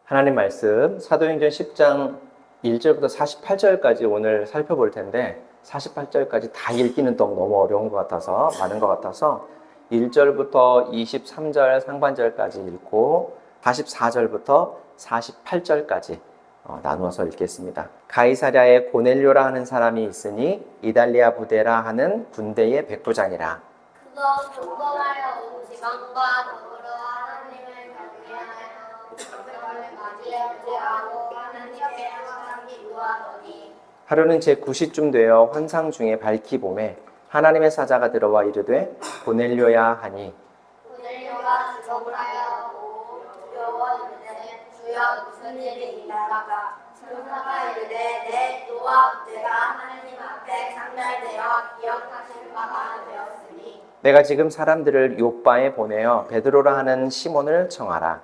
하나님 말씀 사도행전 10장 1절부터 48절까지 오늘 살펴볼 텐데 48절까지 다 읽기는 너무 어려운 것 같아서 많은 것 같아서 1절부터 23절 상반절까지 읽고 44절부터 48절까지 나누어서 읽겠습니다. 가이사랴에 고넬료라 하는 사람이 있으니 이달리아 부대라 하는 군대의 백부장이라. 그가 경건하여 온 지방과 더불어 하나님을 경외하여 백성을 맞이하고 하나님께 항상 기도하더니 하루는 제9시쯤 되어 환상 중에 밝히 보매 하나님의 사자가 들어와 이르되 고넬료야 하니 고넬료가 주목을 하여 오 두려워 이르되 주여 무슨 일이 있나이까. 천사가 이르되 내 기도와 문제가 하나님 앞에 상달되어 기억하실 바가 되었으니 내가 지금 사람들을 요바에 보내어 베드로라 하는 시몬을 청하라.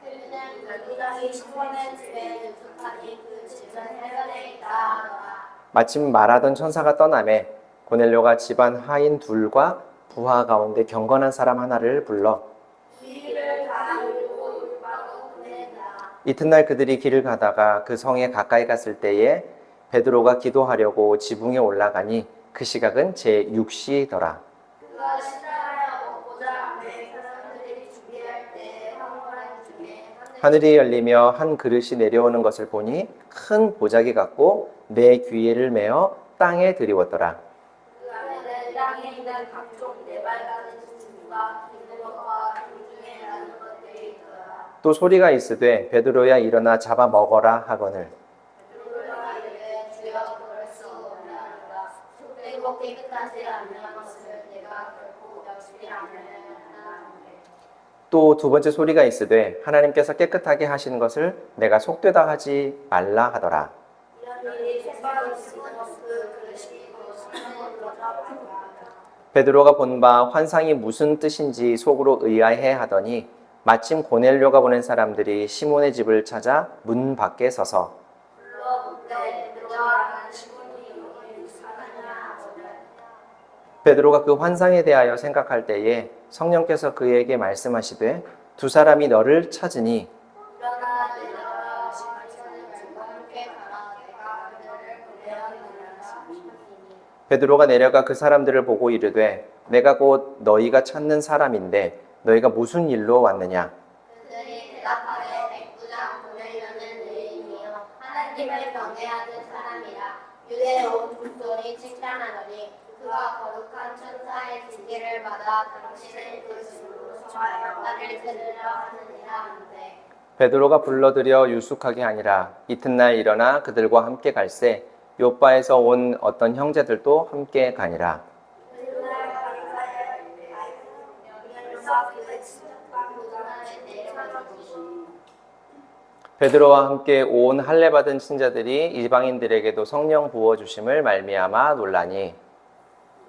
그는 백부장이 시몬의 집에 유숙하니 그 집은 해변에 있다 하더라. 마침 말하던 천사가 떠나매 고넬료가 집안 하인 둘과 부하 가운데 경건한 사람 하나를 불러 길을 가르고 율바로 보낸다. 이튿날 그들이 길을 가다가 그 성에 가까이 갔을 때에 베드로가 기도하려고 지붕에 올라가니 그 시각은 제6시더라. 그가 시달하여 먹고자 내 사람들이 준비할 때 황홀한 중에 하늘이 열리며 한 그릇이 내려오는 것을 보니 큰 보자기 같고 네 귀를 메어 땅에 들이웠더라. 그 안에는 땅에 있는 각종 네발 같은 짐승과 기름과 돌 중에 나는 것들이 있더라. 또 소리가 있으되 베드로야 일어나 잡아 먹어라 하거늘 베드로가 이르되 주여 그럴 수 없나이다. 속되고 깨끗하지 않는 것을 내가 결코 멸시지 않으려나. 또 두 번째 소리가 있으되 하나님께서 깨끗하게 하신 것을 내가 속되다 하지 말라 하더라. 이런 일이 생각을 쓰는 그 그릇이 도시는 거다. 베드로가 본 바 환상이 무슨 뜻인지 속으로 의아해 하더니 마침 고넬료가 보낸 사람들이 시몬의 집을 찾아 문 밖에 서서 불러본데 베드로라는 시몬이 여기 사느냐 하거늘. 베드로가 그 환상에 대하여 생각할 때에 성령께서 그에게 말씀하시되 두 사람이 너를 찾으니 일어나 내려라. 시몬을 들고 함께 가라. 내가 그들을 보내었느니라. 베드로가 내려가 그 사람들을 보고 이르되 내가 곧 너희가 찾는 사람인데 너희가 무슨 일로 왔느냐. 그들이 대답하되 백부장 고넬료는 내 이름이요 하나님을 경외하는 사람이라. 유대 온 군손이 칭찬하더니 그가 거룩한 천사의 징계를 받아 당신의 그 집으로 청하여 나를 들으려 하느니라 하는데. 베드로가 불러들여 유숙하게 하니라. 이튿날 일어나 그들과 함께 갈새 요바에서 온 어떤 형제들도 함께 가니라. 그날 가이사랴에 명령서 그의 친척과 교단에 내려가지고 베드로와 함께 온 할례 받은 친자들이 이방인들에게도 성령 부어 주심을 말미암아 놀라니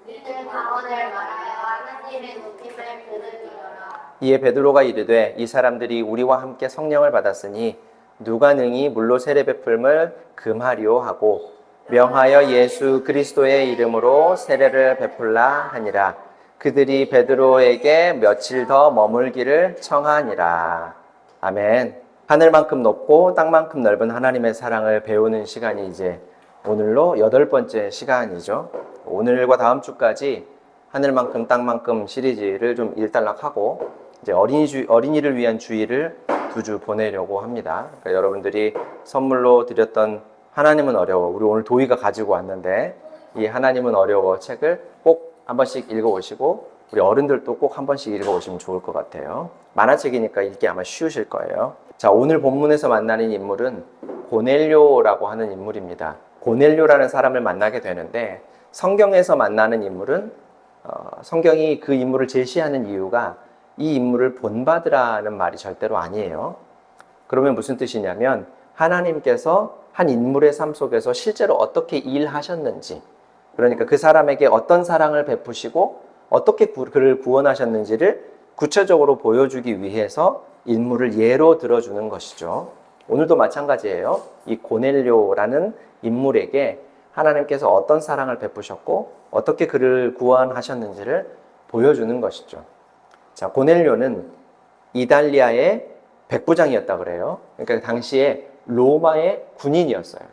믿을 방언을 말하여 하나님의 높임을 그들이여라. 이에 베드로가 이르되 이 사람들이 우리와 함께 성령을 받았으니 누가 능히 물로 세례 베풀음을 금하리오 하고 명하여 예수 그리스도의 이름으로 세례를 베풀라 하니라. 그들이 베드로에게 며칠 더 머물기를 청하니라. 아멘. 하늘만큼 높고 땅만큼 넓은 하나님의 사랑을 배우는 시간이 이제 오늘로 8번째 시간이죠. 오늘과 다음 주까지 하늘만큼 땅만큼 시리즈를 좀 일단락하고 이제 어린이를 위한 주일을 2주 보내려고 합니다. 그러니까 여러분들이 선물로 드렸던 하나님은 어려워. 우리 오늘 도희가 가지고 왔는데 이 하나님은 어려워 책을 꼭 한 번씩 읽어오시고 우리 어른들도 꼭 한 번씩 읽어오시면 좋을 것 같아요. 만화책이니까 읽기 아마 쉬우실 거예요. 자, 오늘 본문에서 만나는 인물은 고넬료라고 하는 인물입니다. 고넬료라는 사람을 만나게 되는데 성경에서 만나는 인물은 성경이 그 인물을 제시하는 이유가 이 인물을 본받으라는 말이 절대로 아니에요. 그러면 무슨 뜻이냐면 하나님께서 한 인물의 삶 속에서 실제로 어떻게 일하셨는지, 그러니까 그 사람에게 어떤 사랑을 베푸시고 어떻게 그를 구원하셨는지를 구체적으로 보여주기 위해서 인물을 예로 들어주는 것이죠. 오늘도 마찬가지예요. 이 고넬료라는 인물에게 하나님께서 어떤 사랑을 베푸셨고 어떻게 그를 구원하셨는지를 보여주는 것이죠. 자, 고넬료는 이달리아의 백부장이었다 그래요. 그러니까 당시에 로마의 군인이었어요.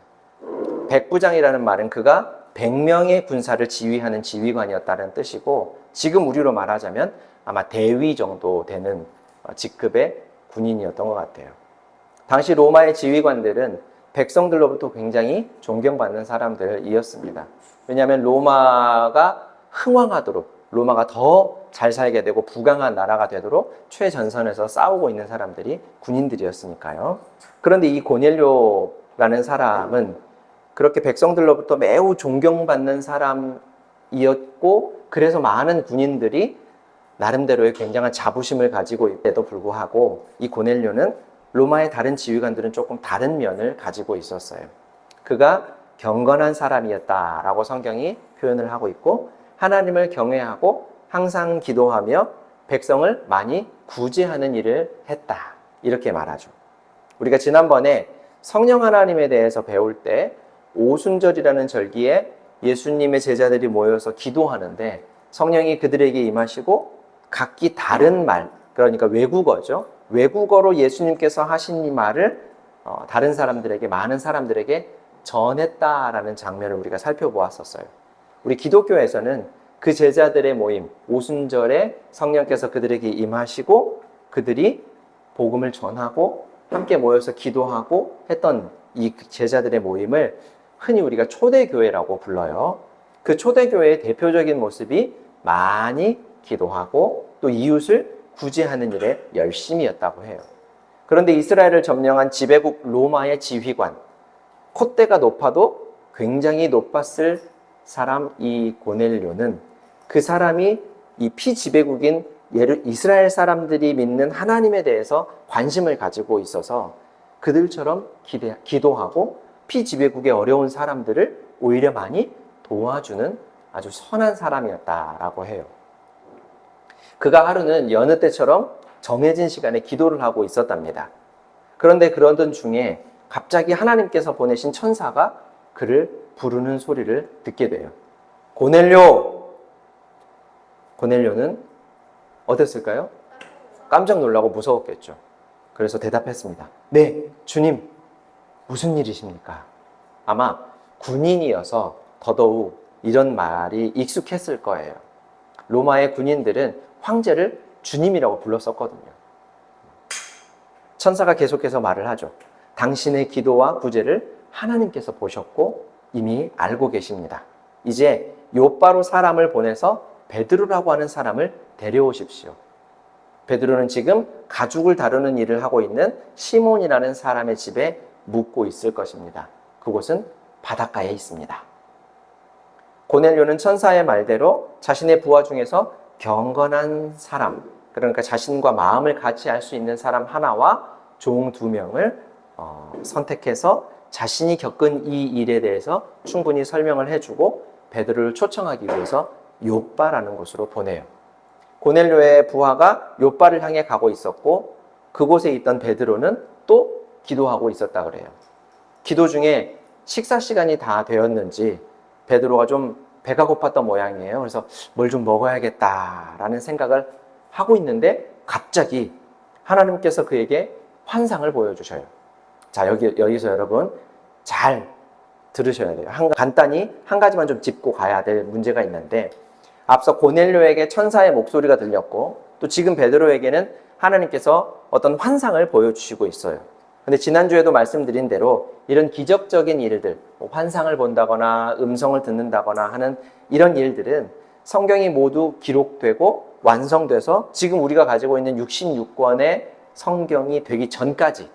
백부장이라는 말은 그가 100명의 군사를 지휘하는 지휘관이었다는 뜻이고, 지금 우리로 말하자면 아마 대위 정도 되는 직급의 군인이었던 것 같아요. 당시 로마의 지휘관들은 백성들로부터 굉장히 존경받는 사람들이었습니다. 왜냐하면 로마가 흥왕하도록, 로마가 더 잘 살게 되고 부강한 나라가 되도록 최전선에서 싸우고 있는 사람들이 군인들이었으니까요. 그런데 이 고넬료라는 사람은 그렇게 백성들로부터 매우 존경받는 사람이었고, 그래서 많은 군인들이 나름대로의 굉장한 자부심을 가지고 있음에도 불구하고 이 고넬료는 로마의 다른 지휘관들은 조금 다른 면을 가지고 있었어요. 그가 경건한 사람이었다라고 성경이 표현을 하고 있고, 하나님을 경외하고 항상 기도하며 백성을 많이 구제하는 일을 했다, 이렇게 말하죠. 우리가 지난번에 성령 하나님에 대해서 배울 때 오순절이라는 절기에 예수님의 제자들이 모여서 기도하는데 성령이 그들에게 임하시고 각기 다른 말, 그러니까 외국어죠. 외국어로 예수님께서 하신 이 말을 다른 사람들에게, 많은 사람들에게 전했다라는 장면을 우리가 살펴보았었어요. 우리 기독교에서는 그 제자들의 모임, 오순절에 성령께서 그들에게 임하시고 그들이 복음을 전하고 함께 모여서 기도하고 했던 이 제자들의 모임을 흔히 우리가 초대교회라고 불러요. 그 초대교회의 대표적인 모습이 많이 기도하고 또 이웃을 구제하는 일에 열심이었다고 해요. 그런데 이스라엘을 점령한 지배국 로마의 지휘관, 콧대가 높아도 굉장히 높았을 사람 이 고넬료는, 그 사람이 이 피지배국인 이스라엘 사람들이 믿는 하나님에 대해서 관심을 가지고 있어서 그들처럼 기도하고 피지배국의 어려운 사람들을 오히려 많이 도와주는 아주 선한 사람이었다라고 해요. 그가 하루는 여느 때처럼 정해진 시간에 기도를 하고 있었답니다. 그런데 그러던 중에 갑자기 하나님께서 보내신 천사가 그를 부르는 소리를 듣게 돼요. 고넬료! 고넬료는 어땠을까요? 깜짝 놀라고 무서웠겠죠. 그래서 대답했습니다. 네, 주님, 무슨 일이십니까? 아마 군인이어서 더더욱 이런 말이 익숙했을 거예요. 로마의 군인들은 황제를 주님이라고 불렀었거든요. 천사가 계속해서 말을 하죠. 당신의 기도와 구제를 하나님께서 보셨고 이미 알고 계십니다. 이제 요바로 사람을 보내서 베드로라고 하는 사람을 데려오십시오. 베드로는 지금 가죽을 다루는 일을 하고 있는 시몬이라는 사람의 집에 묵고 있을 것입니다. 그곳은 바닷가에 있습니다. 고넬료는 천사의 말대로 자신의 부하 중에서 경건한 사람, 그러니까 자신과 마음을 같이 할 수 있는 사람 하나와 종 2명을 선택해서 자신이 겪은 이 일에 대해서 충분히 설명을 해주고 베드로를 초청하기 위해서 욥바라는 곳으로 보내요. 고넬료의 부하가 욥바를 향해 가고 있었고 그곳에 있던 베드로는 또 기도하고 있었다 그래요. 기도 중에 식사 시간이 다 되었는지 베드로가 좀 배가 고팠던 모양이에요. 그래서 뭘 좀 먹어야겠다라는 생각을 하고 있는데 갑자기 하나님께서 그에게 환상을 보여주셔요. 자, 여기서 여러분 잘 들으셔야 돼요. 간단히 한 가지만 좀 짚고 가야 될 문제가 있는데, 앞서 고넬료에게 천사의 목소리가 들렸고 또 지금 베드로에게는 하나님께서 어떤 환상을 보여주시고 있어요. 근데 지난주에도 말씀드린 대로 이런 기적적인 일들, 환상을 본다거나 음성을 듣는다거나 하는 이런 일들은 성경이 모두 기록되고 완성돼서 지금 우리가 가지고 있는 66권의 성경이 되기 전까지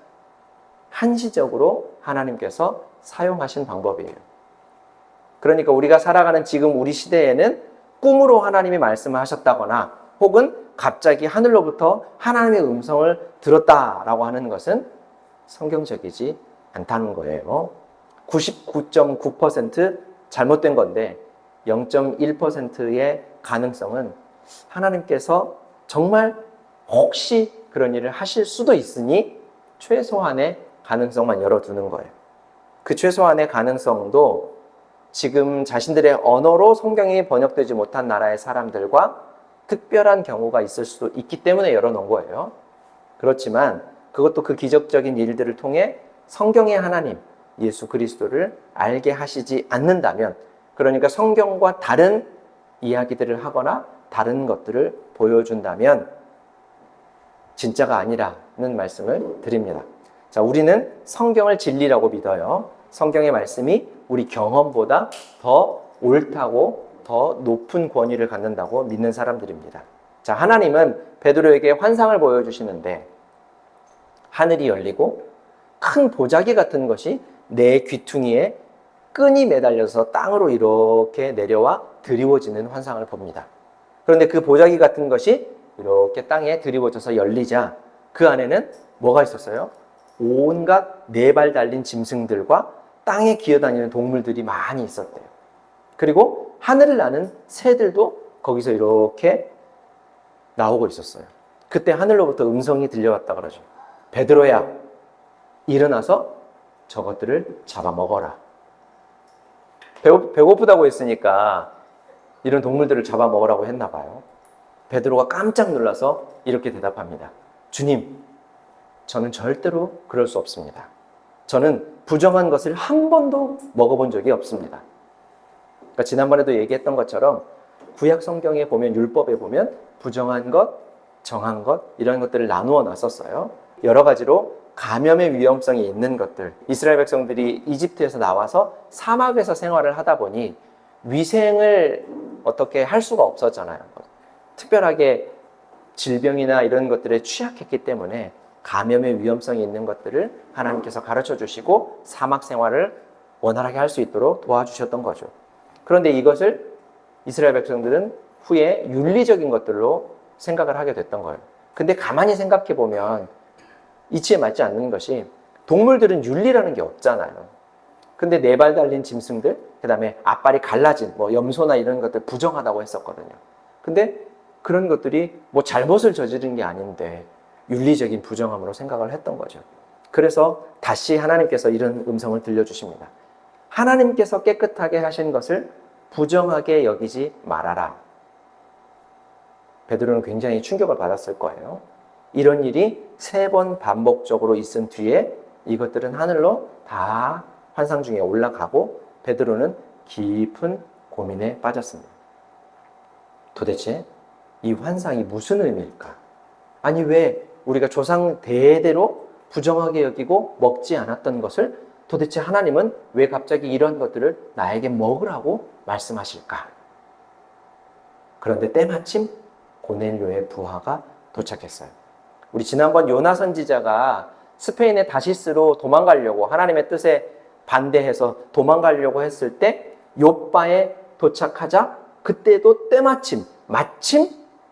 한시적으로 하나님께서 사용하신 방법이에요. 그러니까 우리가 살아가는 지금 우리 시대에는 꿈으로 하나님이 말씀을 하셨다거나 혹은 갑자기 하늘로부터 하나님의 음성을 들었다라고 하는 것은 성경적이지 않다는 거예요. 99.9% 잘못된 건데 0.1%의 가능성은 하나님께서 정말 혹시 그런 일을 하실 수도 있으니 최소한의 가능성만 열어두는 거예요. 그 최소한의 가능성도 지금 자신들의 언어로 성경이 번역되지 못한 나라의 사람들과 특별한 경우가 있을 수도 있기 때문에 열어놓은 거예요. 그렇지만 그것도 그 기적적인 일들을 통해 성경의 하나님, 예수 그리스도를 알게 하시지 않는다면, 그러니까 성경과 다른 이야기들을 하거나 다른 것들을 보여준다면 진짜가 아니라는 말씀을 드립니다. 자, 우리는 성경을 진리라고 믿어요. 성경의 말씀이 우리 경험보다 더 옳다고, 더 높은 권위를 갖는다고 믿는 사람들입니다. 자, 하나님은 베드로에게 환상을 보여주시는데 하늘이 열리고 큰 보자기 같은 것이 내 귀퉁이에 끈이 매달려서 땅으로 이렇게 내려와 드리워지는 환상을 봅니다. 그런데 그 보자기 같은 것이 이렇게 땅에 드리워져서 열리자 그 안에는 뭐가 있었어요? 온갖 네 발 달린 짐승들과 땅에 기어다니는 동물들이 많이 있었대요. 그리고 하늘을 나는 새들도 거기서 이렇게 나오고 있었어요. 그때 하늘로부터 음성이 들려왔다 그러죠. 베드로야, 일어나서 저것들을 잡아먹어라. 배고프다고 했으니까 이런 동물들을 잡아먹으라고 했나 봐요. 베드로가 깜짝 놀라서 이렇게 대답합니다. 주님, 저는 절대로 그럴 수 없습니다. 저는 부정한 것을 한 번도 먹어본 적이 없습니다. 그러니까 지난번에도 얘기했던 것처럼 구약 성경에 보면, 율법에 보면 부정한 것, 정한 것 이런 것들을 나누어 놨었어요. 여러 가지로 감염의 위험성이 있는 것들, 이스라엘 백성들이 이집트에서 나와서 사막에서 생활을 하다 보니 위생을 어떻게 할 수가 없었잖아요. 특별하게 질병이나 이런 것들에 취약했기 때문에 감염의 위험성이 있는 것들을 하나님께서 가르쳐 주시고 사막 생활을 원활하게 할 수 있도록 도와주셨던 거죠. 그런데 이것을 이스라엘 백성들은 후에 윤리적인 것들로 생각을 하게 됐던 거예요. 근데 가만히 생각해 보면 이치에 맞지 않는 것이, 동물들은 윤리라는 게 없잖아요. 근데 네 발 달린 짐승들, 그 다음에 앞발이 갈라진 염소나 이런 것들 부정하다고 했었거든요. 근데 그런 것들이 잘못을 저지른 게 아닌데 윤리적인 부정함으로 생각을 했던 거죠. 그래서 다시 하나님께서 이런 음성을 들려주십니다. 하나님께서 깨끗하게 하신 것을 부정하게 여기지 말아라. 베드로는 굉장히 충격을 받았을 거예요. 이런 일이 3번 반복적으로 있은 뒤에 이것들은 하늘로 다 환상 중에 올라가고 베드로는 깊은 고민에 빠졌습니다. 도대체 이 환상이 무슨 의미일까? 아니, 왜 우리가 조상 대대로 부정하게 여기고 먹지 않았던 것을 도대체 하나님은 왜 갑자기 이런 것들을 나에게 먹으라고 말씀하실까? 그런데 때마침 고넬료의 부하가 도착했어요. 우리 지난번 요나 선지자가 스페인의 다시스로 도망가려고, 하나님의 뜻에 반대해서 도망가려고 했을 때 욥바에 도착하자 그때도 때마침 마침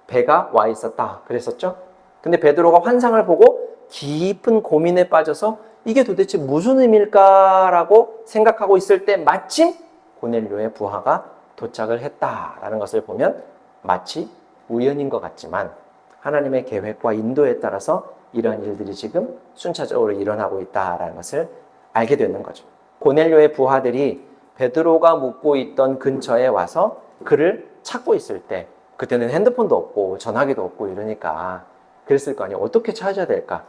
배가 와 있었다 그랬었죠. 근데 베드로가 환상을 보고 깊은 고민에 빠져서 이게 도대체 무슨 의미일까라고 생각하고 있을 때 마침 고넬료의 부하가 도착을 했다라는 것을 보면 마치 우연인 것 같지만 하나님의 계획과 인도에 따라서 이러한 일들이 지금 순차적으로 일어나고 있다라는 것을 알게 되는 거죠. 고넬료의 부하들이 베드로가 묵고 있던 근처에 와서 그를 찾고 있을 때, 그때는 핸드폰도 없고 전화기도 없고 이러니까 그랬을 거 아니에요. 어떻게 찾아야 될까?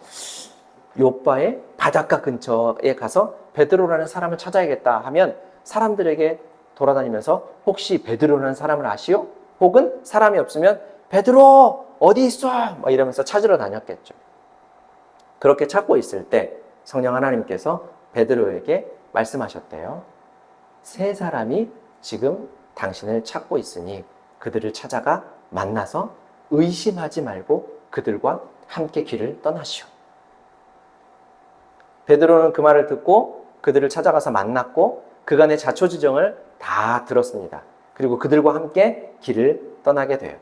욥바의 바닷가 근처에 가서 베드로라는 사람을 찾아야겠다 하면 사람들에게 돌아다니면서 혹시 베드로라는 사람을 아시오? 혹은 사람이 없으면 베드로 어디 있어? 막 이러면서 찾으러 다녔겠죠. 그렇게 찾고 있을 때 성령 하나님께서 베드로에게 말씀하셨대요. 3사람이 지금 당신을 찾고 있으니 그들을 찾아가 만나서 의심하지 말고 그들과 함께 길을 떠나시오. 베드로는 그 말을 듣고 그들을 찾아가서 만났고 그간의 자초지정을 다 들었습니다. 그리고 그들과 함께 길을 떠나게 돼요.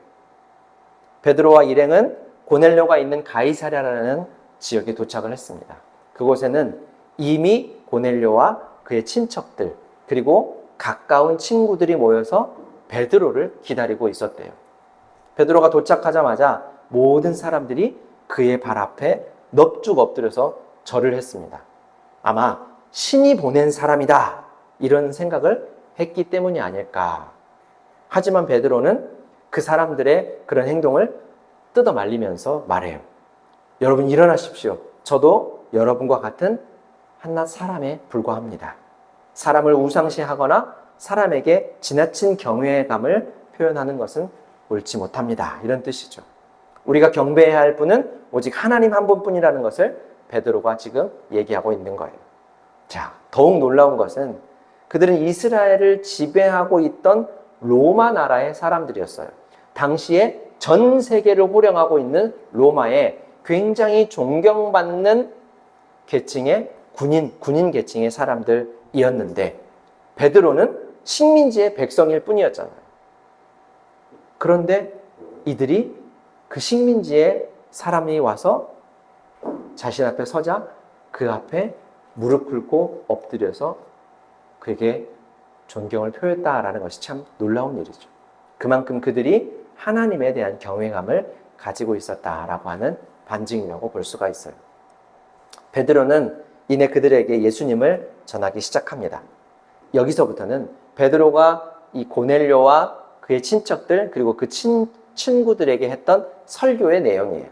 베드로와 일행은 고넬료가 있는 가이사랴라는 지역에 도착을 했습니다. 그곳에는 이미 고넬료와 그의 친척들 그리고 가까운 친구들이 모여서 베드로를 기다리고 있었대요. 베드로가 도착하자마자 모든 사람들이 그의 발 앞에 넙죽 엎드려서 절을 했습니다. 아마 신이 보낸 사람이다 이런 생각을 했기 때문이 아닐까. 하지만 베드로는 그 사람들의 그런 행동을 뜯어 말리면서 말해요. 여러분 일어나십시오. 저도 여러분과 같은 한낱 사람에 불과합니다. 사람을 우상시하거나 사람에게 지나친 경외감을 표현하는 것은 옳지 못합니다. 이런 뜻이죠. 우리가 경배해야 할 분은 오직 하나님 한 분뿐이라는 것을 베드로가 지금 얘기하고 있는 거예요. 자, 더욱 놀라운 것은 그들은 이스라엘을 지배하고 있던 로마 나라의 사람들이었어요. 당시에 전 세계를 호령하고 있는 로마의 굉장히 존경받는 계층의 군인 계층의 사람들이었는데 베드로는 식민지의 백성일 뿐이었잖아요. 그런데 이들이 그 식민지에 사람이 와서 자신 앞에 서자 그 앞에 무릎 꿇고 엎드려서 그에게 존경을 표했다라는 것이 참 놀라운 일이죠. 그만큼 그들이 하나님에 대한 경외감을 가지고 있었다라고 하는 반증이라고 볼 수가 있어요. 베드로는 이내 그들에게 예수님을 전하기 시작합니다. 여기서부터는 베드로가 이 고넬료와 그의 친척들 그리고 그 친구들에게 했던 설교의 내용이에요.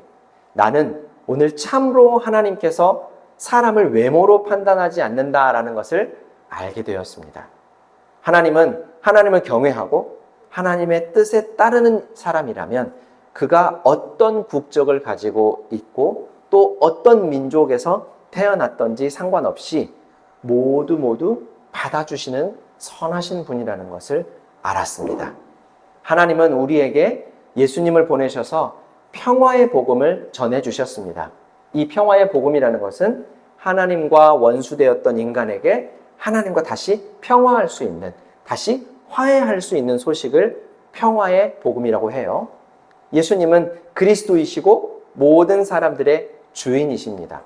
나는 오늘 참으로 하나님께서 사람을 외모로 판단하지 않는다라는 것을 알게 되었습니다. 하나님을 경외하고 하나님의 뜻에 따르는 사람이라면 그가 어떤 국적을 가지고 있고 또 어떤 민족에서 태어났던지 상관없이 모두 받아주시는 선하신 분이라는 것을 알았습니다. 하나님은 우리에게 예수님을 보내셔서 평화의 복음을 전해주셨습니다. 이 평화의 복음이라는 것은 하나님과 원수되었던 인간에게 하나님과 다시 평화할 수 있는, 다시 화해할 수 있는 소식을 평화의 복음이라고 해요. 예수님은 그리스도이시고 모든 사람들의 주인이십니다.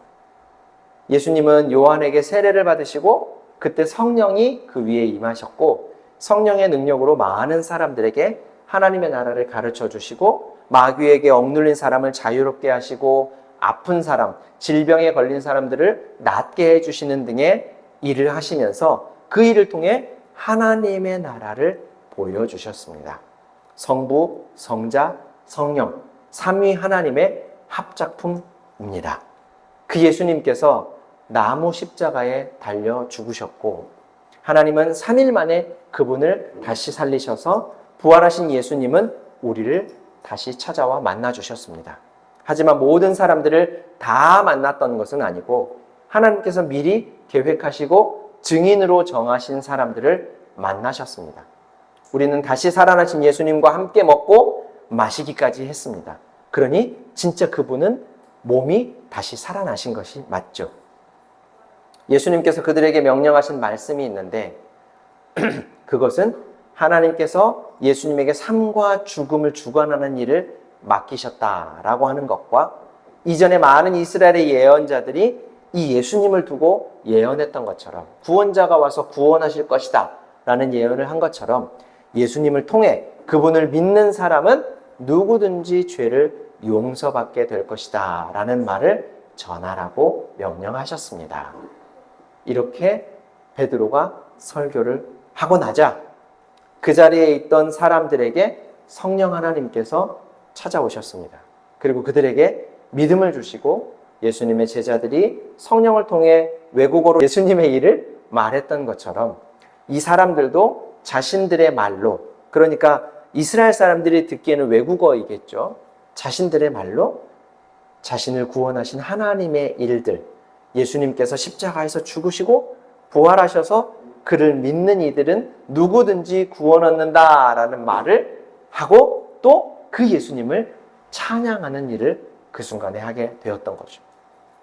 예수님은 요한에게 세례를 받으시고 그때 성령이 그 위에 임하셨고 성령의 능력으로 많은 사람들에게 하나님의 나라를 가르쳐 주시고 마귀에게 억눌린 사람을 자유롭게 하시고 아픈 사람, 질병에 걸린 사람들을 낫게 해주시는 등의 일을 하시면서 그 일을 통해 하나님의 나라를 보여주셨습니다. 성부, 성자, 성령, 삼위 하나님의 합작품입니다. 그 예수님께서 나무 십자가에 달려 죽으셨고 하나님은 3일 만에 그분을 다시 살리셔서 부활하신 예수님은 우리를 다시 찾아와 만나주셨습니다. 하지만 모든 사람들을 다 만났던 것은 아니고 하나님께서 미리 계획하시고 증인으로 정하신 사람들을 만나셨습니다. 우리는 다시 살아나신 예수님과 함께 먹고 마시기까지 했습니다. 그러니 진짜 그분은 몸이 다시 살아나신 것이 맞죠. 예수님께서 그들에게 명령하신 말씀이 있는데 그것은 하나님께서 예수님에게 삶과 죽음을 주관하는 일을 맡기셨다라고 하는 것과 이전에 많은 이스라엘의 예언자들이 이 예수님을 두고 예언했던 것처럼 구원자가 와서 구원하실 것이다 라는 예언을 한 것처럼 예수님을 통해 그분을 믿는 사람은 누구든지 죄를 용서받게 될 것이다 라는 말을 전하라고 명령하셨습니다. 이렇게 베드로가 설교를 하고 나자 그 자리에 있던 사람들에게 성령 하나님께서 찾아오셨습니다. 그리고 그들에게 믿음을 주시고 예수님의 제자들이 성령을 통해 외국어로 예수님의 일을 말했던 것처럼 이 사람들도 자신들의 말로, 그러니까 이스라엘 사람들이 듣기에는 외국어이겠죠. 자신들의 말로 자신을 구원하신 하나님의 일들, 예수님께서 십자가에서 죽으시고 부활하셔서 그를 믿는 이들은 누구든지 구원 얻는다라는 말을 하고 또 그 예수님을 찬양하는 일을 그 순간에 하게 되었던 거죠.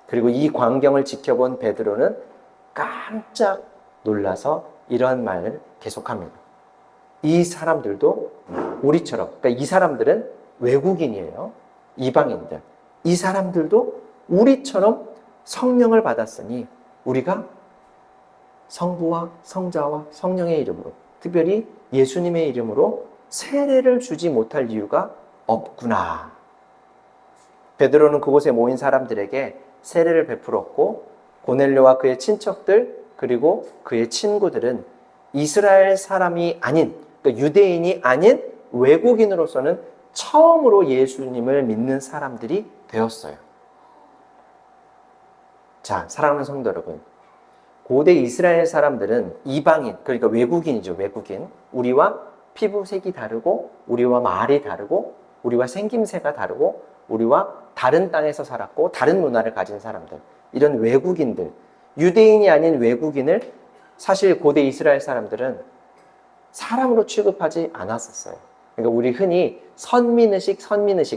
그리고 이 광경을 지켜본 베드로는 깜짝 놀라서 이런 말을 계속합니다. 이 사람들도 우리처럼, 그러니까 이 사람들은 외국인이에요. 이방인들. 이 사람들도 우리처럼 성령을 받았으니 우리가 성부와 성자와 성령의 이름으로, 특별히 예수님의 이름으로 세례를 주지 못할 이유가 없구나. 베드로는 그곳에 모인 사람들에게 세례를 베풀었고 고넬료와 그의 친척들 그리고 그의 친구들은 이스라엘 사람이 아닌, 그러니까 유대인이 아닌 외국인으로서는 처음으로 예수님을 믿는 사람들이 되었어요. 자, 사랑하는 성도 여러분, 고대 이스라엘 사람들은 이방인, 그러니까 외국인이죠. 외국인. 우리와 피부색이 다르고 우리와 말이 다르고 우리와 생김새가 다르고 우리와 다른 땅에서 살았고 다른 문화를 가진 사람들, 이런 외국인들, 유대인이 아닌 외국인을 사실 고대 이스라엘 사람들은 사람으로 취급하지 않았었어요. 그러니까 우리 흔히 선민의식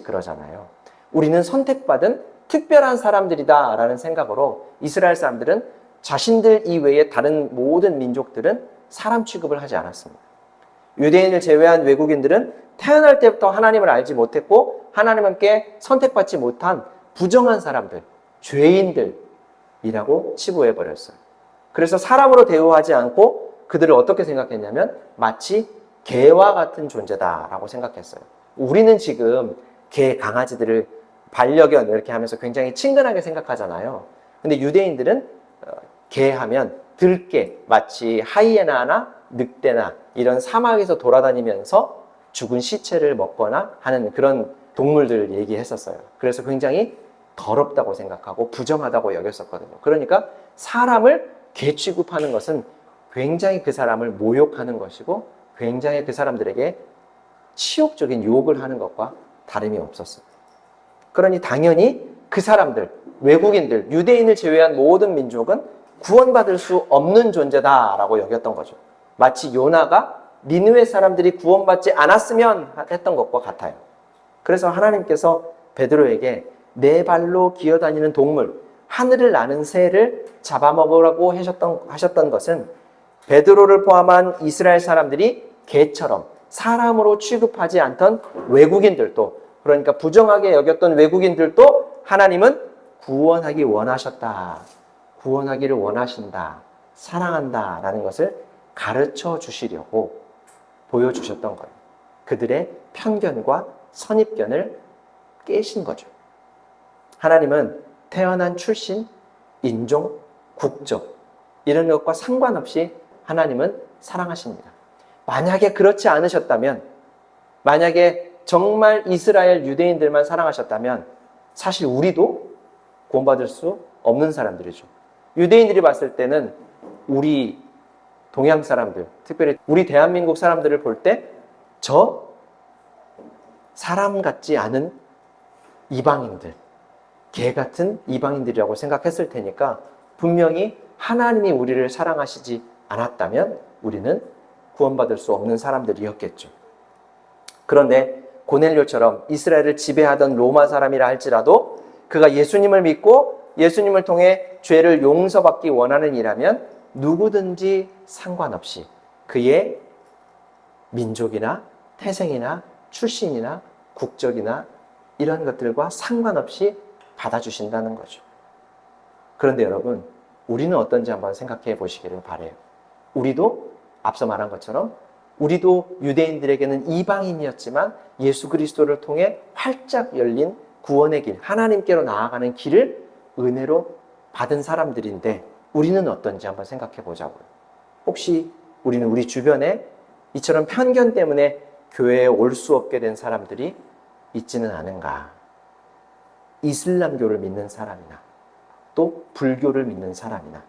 그러잖아요. 우리는 선택받은 특별한 사람들이다라는 생각으로 이스라엘 사람들은 자신들 이외의 다른 모든 민족들은 사람 취급을 하지 않았습니다. 유대인을 제외한 외국인들은 태어날 때부터 하나님을 알지 못했고 하나님께 선택받지 못한 부정한 사람들, 죄인들이라고 치부해버렸어요. 그래서 사람으로 대우하지 않고 그들을 어떻게 생각했냐면 마치 개와 같은 존재다라고 생각했어요. 우리는 지금 개, 강아지들을 반려견 이렇게 하면서 굉장히 친근하게 생각하잖아요. 근데 유대인들은 개 하면 들개, 마치 하이에나나 늑대나 이런 사막에서 돌아다니면서 죽은 시체를 먹거나 하는 그런 동물들을 얘기했었어요. 그래서 굉장히 더럽다고 생각하고 부정하다고 여겼었거든요. 그러니까 사람을 개 취급하는 것은 굉장히 그 사람을 모욕하는 것이고 굉장히 그 사람들에게 치욕적인 욕을 하는 것과 다름이 없었어요. 그러니 당연히 그 사람들, 외국인들, 유대인을 제외한 모든 민족은 구원받을 수 없는 존재다라고 여겼던 거죠. 마치 요나가 니느웨 사람들이 구원받지 않았으면 했던 것과 같아요. 그래서 하나님께서 베드로에게 네 발로 기어다니는 동물, 하늘을 나는 새를 잡아먹으라고 하셨던 것은 베드로를 포함한 이스라엘 사람들이 개처럼 사람으로 취급하지 않던 외국인들도, 그러니까 부정하게 여겼던 외국인들도 하나님은 구원하기 원하셨다, 구원하기를 원하신다, 사랑한다라는 것을 가르쳐 주시려고 보여주셨던 거예요. 그들의 편견과 선입견을 깨신 거죠. 하나님은 태어난 출신, 인종, 국적 이런 것과 상관없이 하나님은 사랑하십니다. 만약에 그렇지 않으셨다면, 만약에 정말 이스라엘 유대인들만 사랑하셨다면 사실 우리도 구원받을 수 없는 사람들이죠. 유대인들이 봤을 때는 우리 동양 사람들, 특별히 우리 대한민국 사람들을 볼 때 저 사람 같지 않은 이방인들, 개 같은 이방인들이라고 생각했을 테니까 분명히 하나님이 우리를 사랑하시지 않았다면 우리는 구원받을 수 없는 사람들이었겠죠. 그런데 고넬료처럼 이스라엘을 지배하던 로마 사람이라 할지라도 그가 예수님을 믿고 예수님을 통해 죄를 용서받기 원하는 이라면 누구든지 상관없이 그의 민족이나 태생이나 출신이나 국적이나 이런 것들과 상관없이 받아주신다는 거죠. 그런데 여러분, 우리는 어떤지 한번 생각해 보시기를 바라요. 우리도 앞서 말한 것처럼 우리도 유대인들에게는 이방인이었지만 예수 그리스도를 통해 활짝 열린 구원의 길, 하나님께로 나아가는 길을 은혜로 받은 사람들인데 우리는 어떤지 한번 생각해 보자고요. 혹시 우리는 우리 주변에 이처럼 편견 때문에 교회에 올 수 없게 된 사람들이 있지는 않은가? 이슬람교를 믿는 사람이나 또 불교를 믿는 사람이나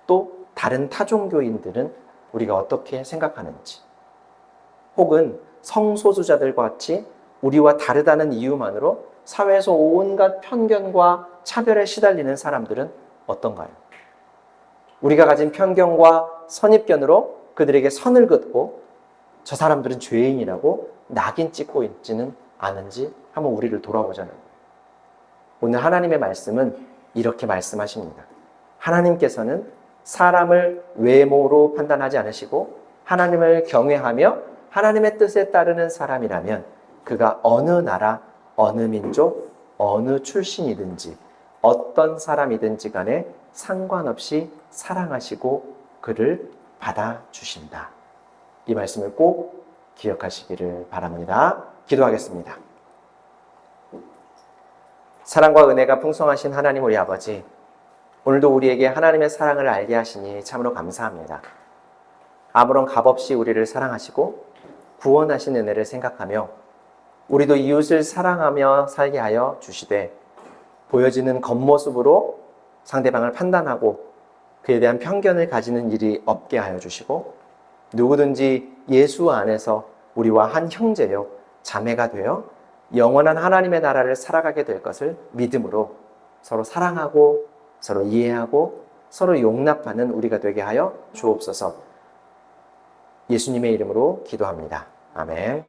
또 다른 타종교인들은 우리가 어떻게 생각하는지, 혹은 성소수자들과 같이 우리와 다르다는 이유만으로 사회에서 온갖 편견과 차별에 시달리는 사람들은 어떤가요? 우리가 가진 편견과 선입견으로 그들에게 선을 긋고 저 사람들은 죄인이라고 낙인 찍고 있지는 않은지 한번 우리를 돌아보자는 거예요. 오늘 하나님의 말씀은 이렇게 말씀하십니다. 하나님께서는 사람을 외모로 판단하지 않으시고 하나님을 경외하며 하나님의 뜻에 따르는 사람이라면 그가 어느 나라, 어느 민족, 어느 출신이든지 어떤 사람이든지 간에 상관없이 사랑하시고 그를 받아주신다. 이 말씀을 꼭 기억하시기를 바랍니다. 기도하겠습니다. 사랑과 은혜가 풍성하신 하나님 우리 아버지, 오늘도 우리에게 하나님의 사랑을 알게 하시니 참으로 감사합니다. 아무런 값없이 우리를 사랑하시고 구원하신 은혜를 생각하며 우리도 이웃을 사랑하며 살게 하여 주시되 보여지는 겉모습으로 상대방을 판단하고 그에 대한 편견을 가지는 일이 없게 하여 주시고, 누구든지 예수 안에서 우리와 한 형제요 자매가 되어 영원한 하나님의 나라를 살아가게 될 것을 믿음으로 서로 사랑하고 서로 이해하고 서로 용납하는 우리가 되게 하여 주옵소서. 예수님의 이름으로 기도합니다. 아멘.